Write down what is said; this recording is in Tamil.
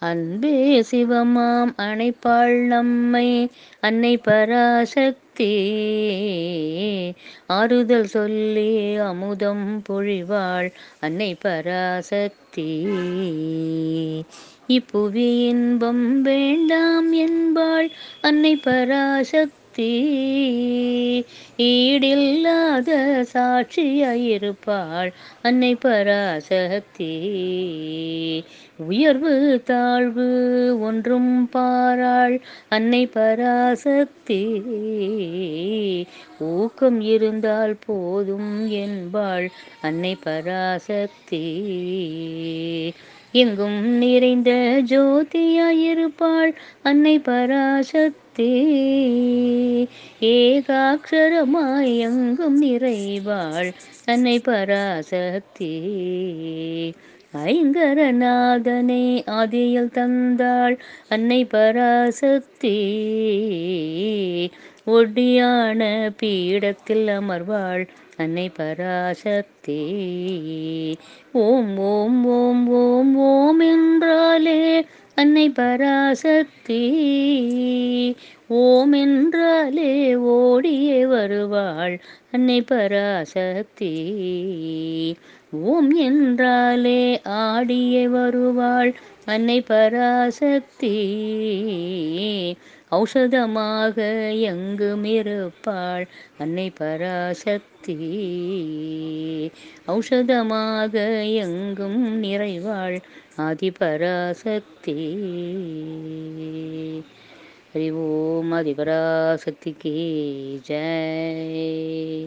அன்பே சிவமாம் அணைப்பாள் நம்மை அன்னை பராசக்தி. ஆறுதல் சொல்லி அமுதம் பொழிவாள் அன்னை பராசக்தி. இப்புவி இன்பம் வேண்டாம் என்பாள் அன்னை பராசக்தி. ஈடில்லாத சாட்சியாயிருப்பாள் அன்னை பராசக்தி. உயர்வு தாழ்வு ஒன்றும் பாராள் அன்னை பராசக்தி. ஊக்கம் இருந்தால் போதும் என்பாள் அன்னை பராசக்தி. எங்கும் நிறைந்த ஜோதியாயிருப்பாள் அன்னை பராசக்தி. ஏகாட்சரமாய் எங்கும் நிறைவாள் அன்னை பராசக்தி. ஐங்கரநாதனை ஆதியில் தந்தாள் அன்னை பராசக்தி. ஒடியான பீடத்தில் அமர்வாள் அன்னை பராசக்தி. ஓம் ஓம் ஓம் ஓம் ஓம் என்றாலே அன்னை பராசக்தி. ஓம் என்றாலே ஓடியே வருவாள் அன்னை பராசக்தி. ஓம் என்றாலே ஆடியே வருவாள் அன்னை பராசக்தி. ஔஷதமாக எங்கும் இருப்பாள் அன்னை பராசக்தி. ஔஷதமாக எங்கும் நிறைவாள் ஆதிபராசக்தி. ஹரி ஓம் ஆதிபராசக்திக்கு ஜெய்.